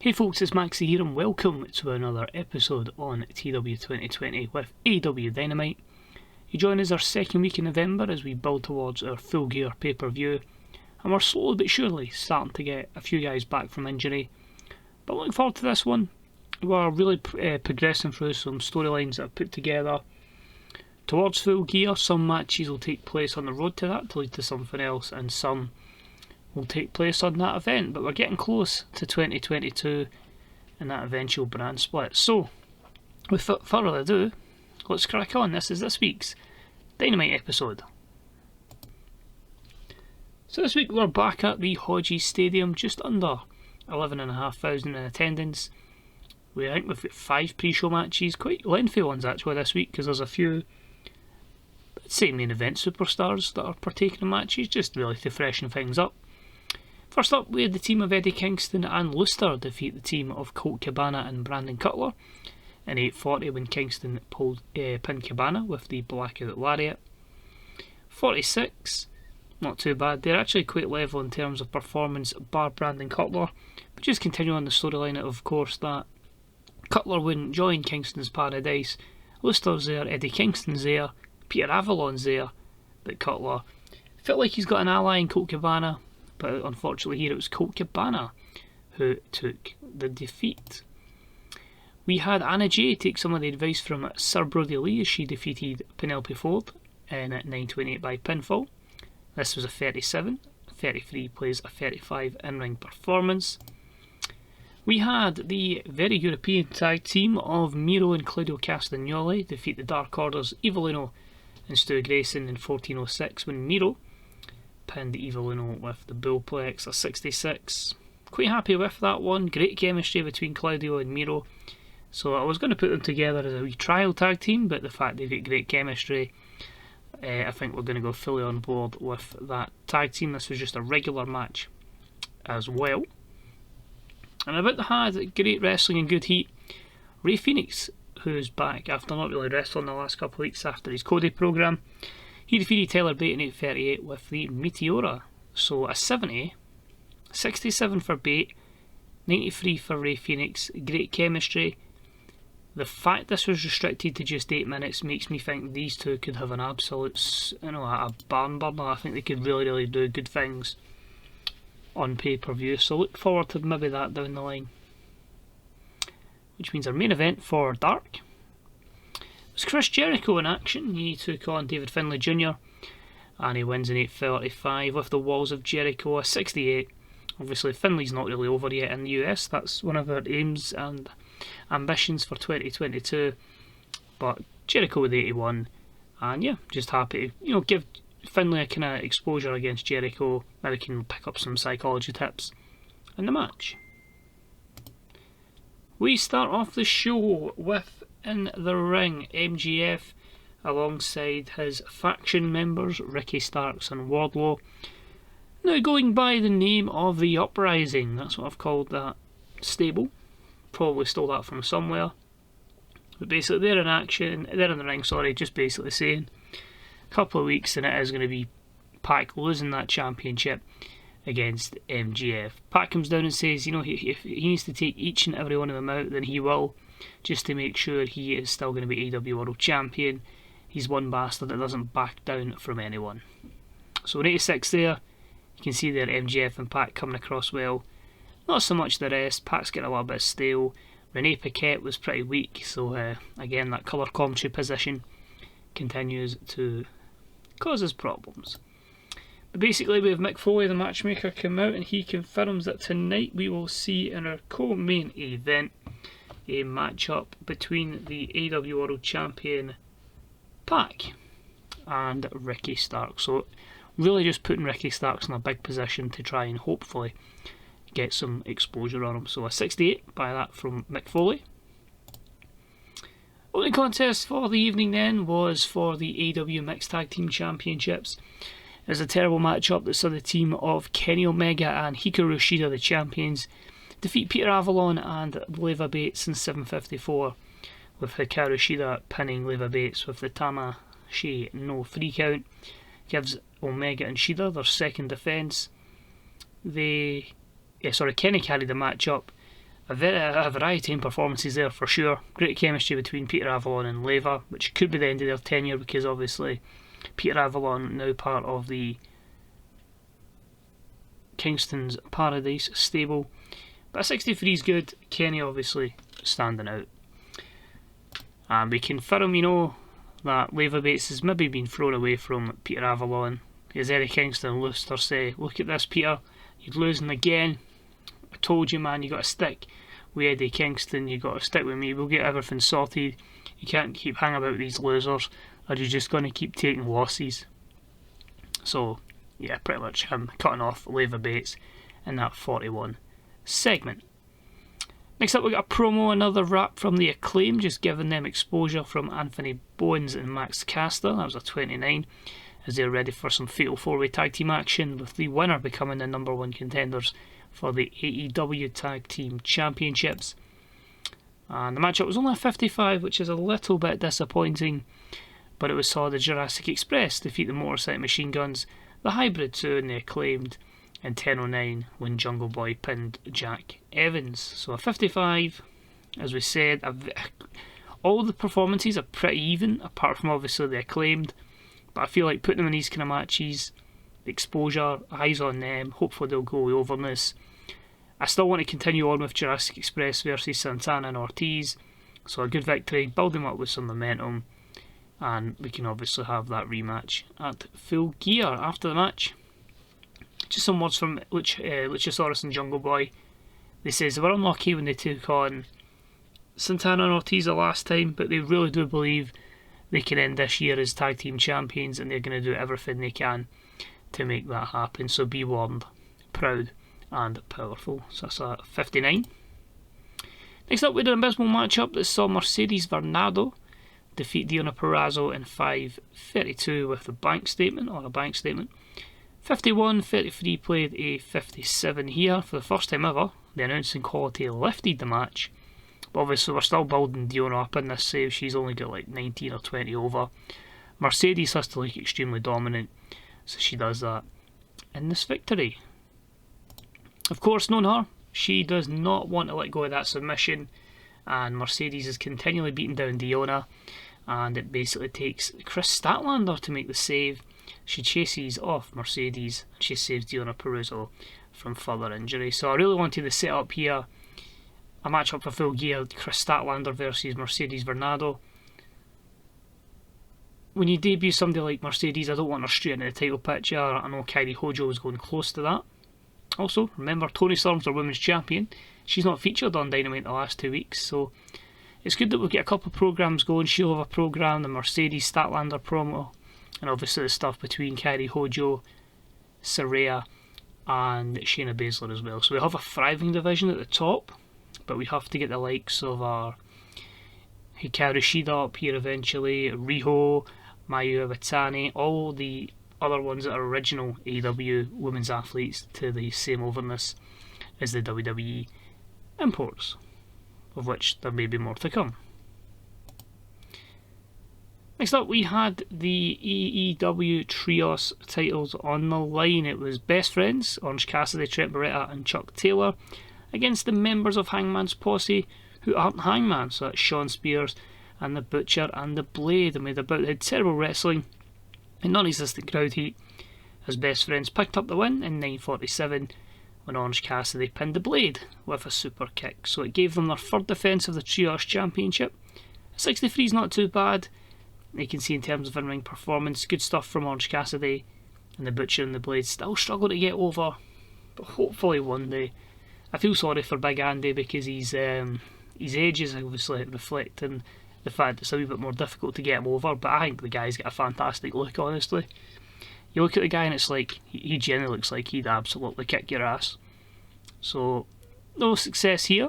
Hey folks, it's Moxley here and welcome to another episode on TEW2020 with AEW Dynamite. You join us our second week in November as we build towards our Full Gear pay-per-view, and we're slowly but surely starting to get a few guys back from injury. But looking forward to this one. We're really progressing through some storylines that I've put together towards Full Gear. Some matches will take place on the road to that to lead to something else, and some will take place on that event, but we're getting close to 2022 and that eventual brand split. So, without further ado, let's crack on. This is this week's Dynamite episode. So this week we're back at the Hodges Stadium, just under 11,500 in attendance. I think we've got 5 pre-show matches, quite lengthy ones actually this week, because there's a few, let's say, main event superstars that are partaking in matches, just really to freshen things up. First up, we had the team of Eddie Kingston and Luster defeat the team of Colt Cabana and Brandon Cutler in 8:40 when Kingston pinned Cabana with the Blackout Lariat. 46, not too bad. They're actually quite level in terms of performance, bar Brandon Cutler. But just continue on the storyline, of course, that Cutler wouldn't join Kingston's Paradise. Luster's there, Eddie Kingston's there, Peter Avalon's there, but Cutler felt like he's got an ally in Colt Cabana. But unfortunately here it was Colt Cabana who took the defeat. We had Anna Jay take some of the advice from Sir Brody Lee as she defeated Penelope Ford in 9:28 by pinfall. This was a 37. 33 plays a 35 in-ring performance. We had the very European tag team of Miro and Claudio Castagnoli defeat the Dark Order's Evil Uno and Stu Grayson in 14:06 when Miro pinned Evil Uno with the Bullplex at 66. Quite happy with that one. Great chemistry between Claudio and Miro. So I was going to put them together as a wee trial tag team, but the fact they've got great chemistry, I think we're going to go fully on board with that tag team. This was just a regular match as well. And about the had great wrestling and good heat, Rey Fenix, who's back after not really wrestling the last couple of weeks after his Cody program. He defeated Tyler Bate in 8:38 with the Meteora. So a 70, 67 for Bate, 93 for Rey Fenix. Great chemistry. The fact this was restricted to just 8 minutes makes me think these two could have an absolute, a barn burner. I think they could really do good things on pay-per-view. So look forward to maybe that down the line. Which means our main event for Dark was Chris Jericho in action. He took on David Finlay Jr. and he wins in 8:35 with the Walls of Jericho, a 68. Obviously Finlay's not really over yet in the US. That's one of our aims and ambitions for 2022. But Jericho with 81, and yeah, just happy to give Finlay a kind of exposure against Jericho. Maybe can pick up some psychology tips in the match. We start off the show with in the ring MJF alongside his faction members Ricky Starks and Wardlow, now going by the name of the Uprising. That's what I've called that stable. Probably stole that from somewhere, but basically they're in action, they're in the ring, just basically saying a couple of weeks and it is going to be Pac losing that championship against MJF. Pac comes down and says, if he needs to take each and every one of them out, then he will, just to make sure he is still going to be AEW World Champion. He's one bastard that doesn't back down from anyone. So in 86 there, you can see there MJF and Pac coming across well. Not so much the rest. Pac's getting a little bit stale. Renee Paquette was pretty weak, so again that colour commentary position continues to cause us problems. But basically we have Mick Foley, the matchmaker, come out and he confirms that tonight we will see in our co-main event a matchup between the AEW World Champion Pac and Ricky Starks. So really just putting Ricky Starks in a big position to try and hopefully get some exposure on him. So a 68 by that from Mick Foley. Opening contest for the evening then was for the AEW Mixed Tag Team Championships. It was a terrible matchup that saw the team of Kenny Omega and Hikaru Shida, the champions, defeat Peter Avalon and Leva Bates in 7:54, with Hikaru Shida pinning Leva Bates with the Tamashi no 3 count. Gives Omega and Shida their second defence. Kenny carried the match up a variety in performances there for sure. Great chemistry between Peter Avalon and Leva, which could be the end of their tenure because obviously Peter Avalon now part of the Kingston's Paradise stable. But a 63 is good. Kenny obviously standing out. And we confirm, that Leva Bates has maybe been thrown away from Peter Avalon. As Eddie Kingston and Luster say, look at this, Peter, you're losing again. I told you, man, you got to stick with Eddie Kingston, you got to stick with me, we'll get everything sorted. You can't keep hanging about these losers, or you're just going to keep taking losses. So, yeah, pretty much him cutting off Leva Bates in that 41 segment. Next up we got a promo, another rap from the Acclaim, just giving them exposure from Anthony Bowens and Max Caster. That was a 29, as they're ready for some fatal 4-way tag team action, with the winner becoming the number 1 contenders for the AEW Tag Team Championships. And the matchup was only a 55, which is a little bit disappointing, but it was saw the Jurassic Express defeat the Motorcycle Machine Guns, the Hybrid 2 and the Acclaimed in 10:09 when Jungle Boy pinned Jack Evans. So a 55, as we said. All the performances are pretty even, apart from obviously the Acclaimed, but I feel like putting them in these kind of matches, the exposure, eyes on them, hopefully they'll go with overness. I still want to continue on with Jurassic Express versus Santana and Ortiz, so a good victory, build them up with some momentum, and we can obviously have that rematch at Full Gear. After the match, just some words from Luchasaurus and Jungle Boy. They says they were unlucky when they took on Santana and Ortiz the last time, but they really do believe they can end this year as tag team champions, and they're going to do everything they can to make that happen. So be warned, proud and powerful. So that's a 59. Next up, we had an abysmal matchup that saw Mercedes Varnado defeat Deonna Purrazzo in 5:32 with a bank statement. 51-33 played a 57 here. For the first time ever, the announcing quality lifted the match. But obviously we're still building Deonna up in this save. She's only got like 19 or 20 over. Mercedes has to look extremely dominant, so she does that in this victory. Of course, knowing her, she does not want to let go of that submission, and Mercedes is continually beating down Deonna, and it basically takes Chris Statlander to make the save. She chases off Mercedes and she saves Deonna Purrazzo from further injury. So I really wanted to set up here a matchup for Full Gear, Chris Statlander versus Mercedes Varnado. When you debut somebody like Mercedes, I don't want her straight into the title picture. I know Kairi Hojo was going close to that. Also, remember, Toni Storm's our women's champion. She's not featured on Dynamite the last 2 weeks, so it's good that we'll get a couple of programmes going. She'll have a programme, the Mercedes Statlander promo, and obviously the stuff between Kairi Hojo, Saraya and Shayna Baszler as well. So we have a thriving division at the top, but we have to get the likes of our Hikaru Shida up here eventually, Riho, Mayu Iwatani, all the other ones that are original AEW women's athletes to the same overness as the WWE imports, of which there may be more to come. Next up, we had the AEW Trios titles on the line. It was Best Friends, Orange Cassidy, Trent Beretta and Chuck Taylor, against the members of Hangman's Posse, who aren't Hangman. So that's Shawn Spears and the Butcher and the Blade. And they had terrible wrestling and non-existent crowd heat, as Best Friends picked up the win in 9:47 when Orange Cassidy pinned the Blade with a super kick. So it gave them their third defence of the Trios Championship. 63 is not too bad. You can see in terms of in-ring performance, good stuff from Orange Cassidy, and the Butcher and the Blade still struggle to get over, but hopefully one day. I feel sorry for Big Andy because his age is obviously reflecting the fact it's a wee bit more difficult to get him over, but I think the guy's got a fantastic look, honestly. You look at the guy and it's like, he generally looks like he'd absolutely kick your ass. So, no success here.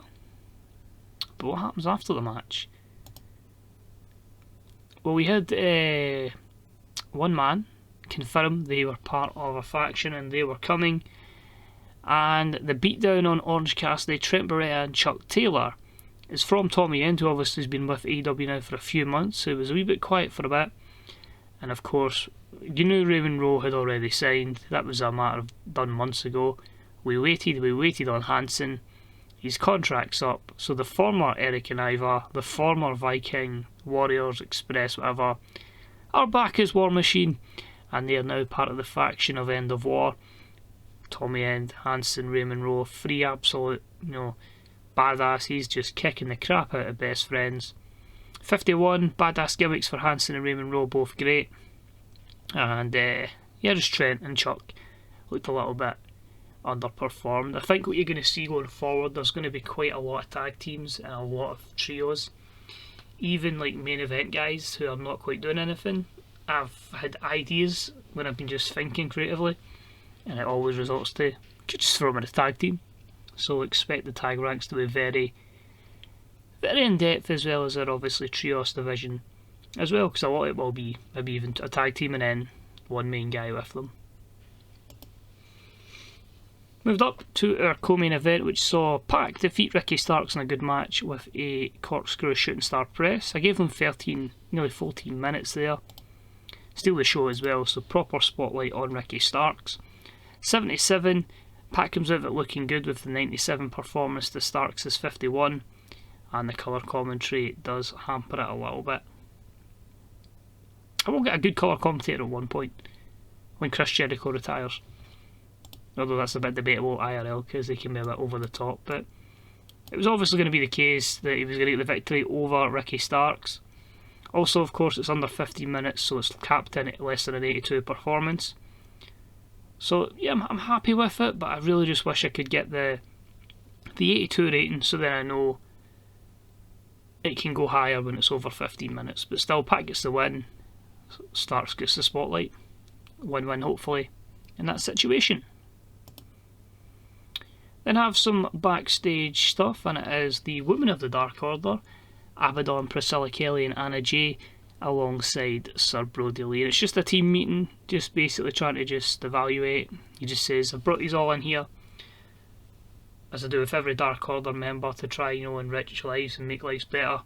But what happens after the match? Well, we had one man confirm they were part of a faction and they were coming. And the beatdown on Orange Cassidy, Trent Beretta and Chuck Taylor is from Tommy End, who obviously has been with AEW now for a few months, so it was a wee bit quiet for a bit. And of course, you knew Raven Rowe had already signed. That was a matter of done months ago. We waited on Hanson. his contract's up. So the former Eric and Ivar, the former Viking, Warriors, Express, whatever, are back as War Machine, and they are now part of the faction of End of War. Tommy End, Hansen, Raymond Rowe, three absolute, badasses just kicking the crap out of best friends. 51, badass gimmicks for Hansen and Raymond Rowe, both great. And just Trent and Chuck looked a little bit underperformed. I think what you're going to see going forward, there's going to be quite a lot of tag teams and a lot of trios. Even like main event guys who are not quite doing anything. I've had ideas when I've been just thinking creatively, and it always results to just throw them in a tag team. So expect the tag ranks to be very, very in depth, as well as their obviously trios division as well, because a lot of it will be maybe even a tag team and then one main guy with them. Moved up to our co-main event, which saw Pac defeat Ricky Starks in a good match with a corkscrew shooting star press. I gave them 13, nearly 14 minutes there. Steal the show as well, so proper spotlight on Ricky Starks. 77, Pac comes out of it looking good with the 97 performance to Starks' 51, and the colour commentary does hamper it a little bit. I will get a good colour commentator at one point, when Chris Jericho retires. Although that's a bit debatable IRL, because they can be a bit over the top, but it was obviously going to be the case that he was going to get the victory over Ricky Starks. Also, of course, it's under 15 minutes, so it's capped in at less than an 82 performance. So yeah, I'm happy with it, but I really just wish I could get the 82 rating, so then I know it can go higher when it's over 15 minutes. But still, Pac gets the win, Starks gets the spotlight. Win-win, hopefully, in that situation. Then have some backstage stuff, and it is the Women of the Dark Order, Avalon, Priscilla Kelly and Anna Jay, alongside Sir Brody Lee. And it's just a team meeting, just basically trying to just evaluate. He just says, I've brought these all in here, as I do with every Dark Order member, to try, enrich lives and make lives better.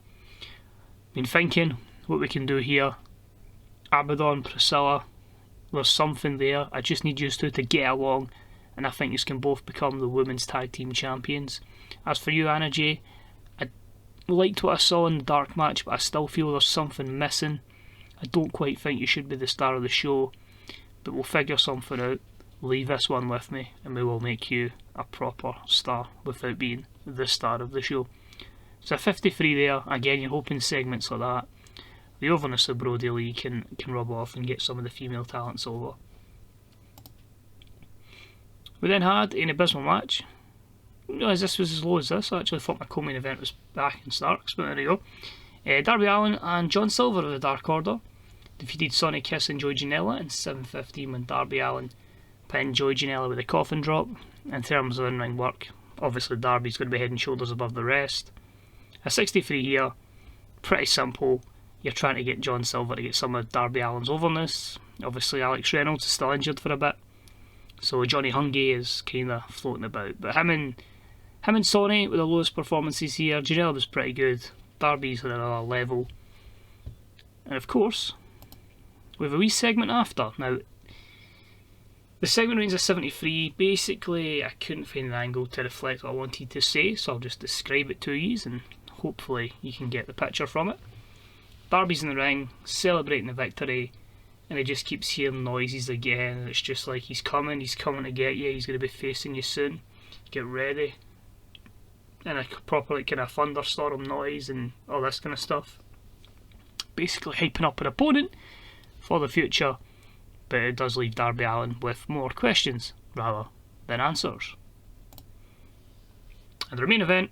Been thinking what we can do here. Abaddon, Priscilla, there's something there. I just need you two to get along, and I think you can both become the women's tag team champions. As for you, Anna Jay, I liked what I saw in the dark match, but I still feel there's something missing. I don't quite think you should be the star of the show, but we'll figure something out. Leave this one with me, and we will make you a proper star without being the star of the show. So 53 there. Again, you're hoping segments like that, the overness of Brody Lee can rub off and get some of the female talents over. We then had an abysmal match. I didn't realise this was as low as this. I actually thought my co-main event was back in Starks, but there you go. Darby Allin and John Silver of the Dark Order defeated Sonny Kiss and Joey Janela in 7:15 when Darby Allin pinned Joey Janela with a coffin drop. In terms of in-ring work, obviously Darby's going to be head and shoulders above the rest. A 63 here, pretty simple. You're trying to get John Silver to get some of Darby Allin's overness. Obviously Alex Reynolds is still injured for a bit, so Johnny Hungy is kind of floating about. But him and Sonny were the lowest performances here. Janela was pretty good. Darby's at another level. And of course, we have a wee segment after. Now, the segment range is 73. Basically, I couldn't find an angle to reflect what I wanted to say, so I'll just describe it to you, and hopefully you can get the picture from it. Darby's in the ring, celebrating the victory, and he just keeps hearing noises again, and it's just like he's coming to get you, he's going to be facing you soon, get ready. And a proper kind of thunderstorm noise and all this kind of stuff. Basically hyping up an opponent for the future, but it does leave Darby Allin with more questions rather than answers. And the main event,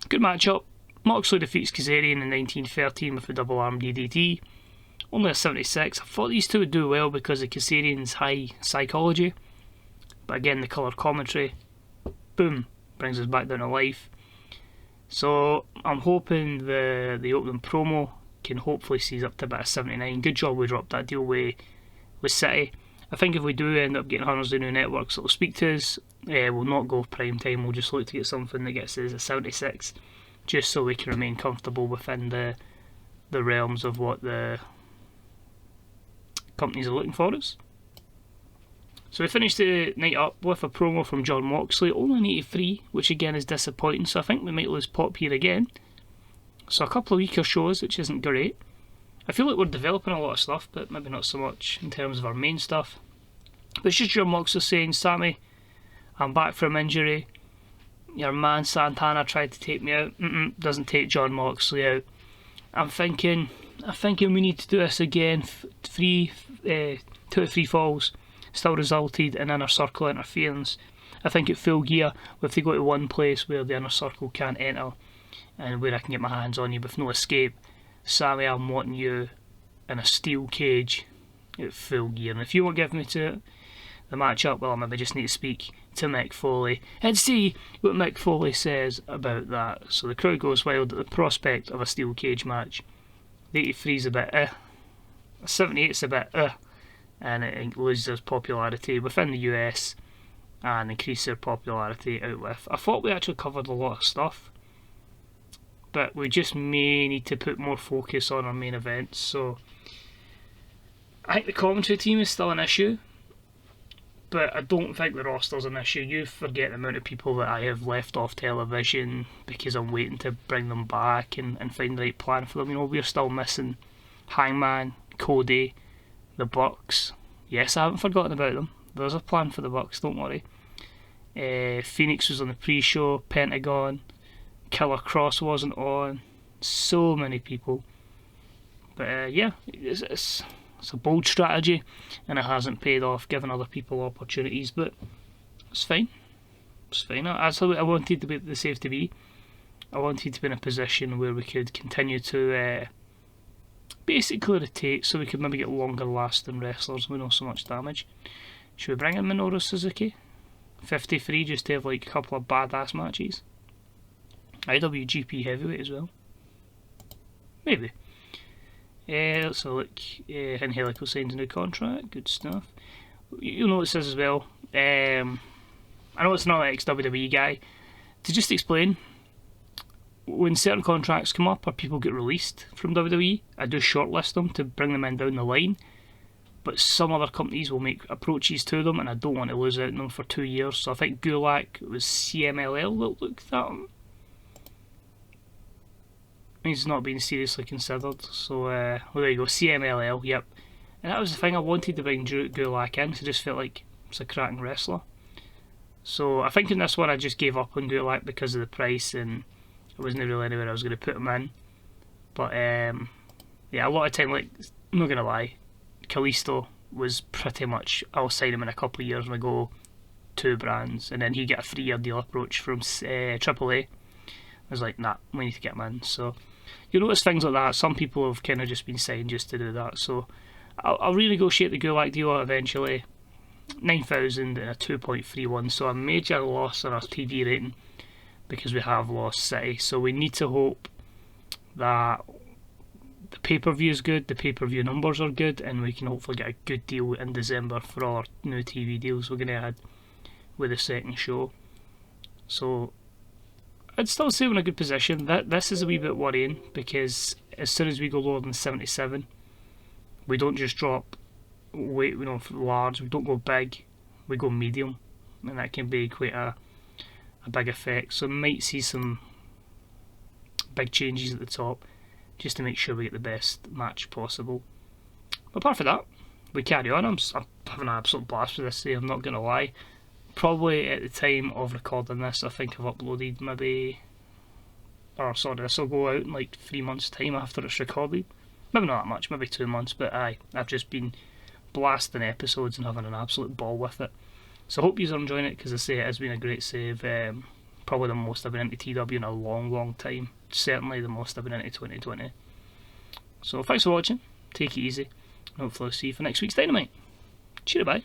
good matchup. Moxley defeats Kazarian in 1913 with a double arm DDT. Only a 76. I thought these two would do well because of Kazarian's high psychology, but again the colour commentary, boom, brings us back down to life. So I'm hoping the opening promo can hopefully see us up to about a 79. Good job we dropped that deal with City. I think if we do end up getting hundreds of new networks that will speak to us, we'll not go prime time, we'll just look to get something that gets us a 76, just so we can remain comfortable within the realms of what the companies are looking for us. So we finished the night up with a promo from John Moxley, only an 83, which again is disappointing, so I think we might lose Pop here again. So a couple of weaker shows, which isn't great. I feel like we're developing a lot of stuff, but maybe not so much in terms of our main stuff. But it's just John Moxley saying, Sammy, I'm back from injury. Your man Santana tried to take me out. Doesn't take John Moxley out. I'm thinking we need to do this again. 2 or 3 falls still resulted in inner circle interference. I think at Full Gear, we have to go to one place where the inner circle can't enter and where I can get my hands on you with no escape. Sammy, I'm wanting you in a steel cage at Full Gear. And if you won't give me to the match-up, well, I maybe just need to speak to Mick Foley and see what Mick Foley says about that. So the crowd goes wild at the prospect of a steel cage match. The 83 is a bit the 78 is a bit and it loses its popularity within the US and increases their popularity out with. I thought we actually covered a lot of stuff, but we just may need to put more focus on our main events. So I think the commentary team is still an issue, but I don't think the roster's an issue. You forget the amount of people that I have left off television because I'm waiting to bring them back and find the right plan for them. You know, we're still missing Hangman, Cody, the Bucks. Yes, I haven't forgotten about them. There's a plan for the Bucks, don't worry. Phoenix was on the pre-show, Pentagon, Killer Cross wasn't on. So many people. But yeah, it's a bold strategy and it hasn't paid off, giving other people opportunities, but it's fine. It's fine. That's how I wanted to be the save to be. I wanted to be in a position where we could continue to basically rotate so we could maybe get longer lasting wrestlers with not so much damage. Should we bring in Minoru Suzuki? 53 just to have like a couple of badass matches. IWGP Heavyweight as well. Maybe. Let's have a look. Angelico signed a new contract. Good stuff. You'll notice this as well. I know it's not an ex-WWE guy. To just explain, when certain contracts come up or people get released from WWE, I do shortlist them to bring them in down the line. But some other companies will make approaches to them, and I don't want to lose out on them for 2 years. So I think Gulak was CMLL that looked at him. He's not being seriously considered, so well, there you go, CMLL, yep. And that was the thing, I wanted to bring Gulak in, because I just felt like it's a cracking wrestler. So I think in this one I just gave up on Gulak because of the price, and I wasn't really anywhere I was going to put him in. But yeah, a lot of time, like, I'm not going to lie, Kalisto was pretty much, I'll sign him in a couple of years when I go 2 brands, and then he get a 3-year deal approach from AAA. I was like, nah, we need to get him in. So you'll notice things like that. Some people have kind of just been signed just to do that. So I'll renegotiate the Gulak deal eventually. 9,000 and a 2.31. So a major loss on our TV rating because we have lost City. So we need to hope that the pay-per-view is good, the pay-per-view numbers are good, and we can hopefully get a good deal in December for all our new TV deals we're going to add with the second show. So I'd still say we're in a good position. This is a wee bit worrying because as soon as we go lower than 77, we don't just drop weight, we don't large, we don't go big, we go medium, and that can be quite a big effect. So we might see some big changes at the top just to make sure we get the best match possible. But apart from that, we carry on. I'm having an absolute blast with this day, I'm not going to lie. Probably at the time of recording this, I think I've uploaded maybe, this will go out in like 3 months time after it's recorded. Maybe not that much, maybe 2 months, but I've just been blasting episodes and having an absolute ball with it. So I hope you're enjoying it, because I say it has been a great save. Probably the most I've been into TW in a long time. Certainly the most I've been into 2020. So thanks for watching, take it easy, and hopefully I'll see you for next week's Dynamite. Cheerio, bye.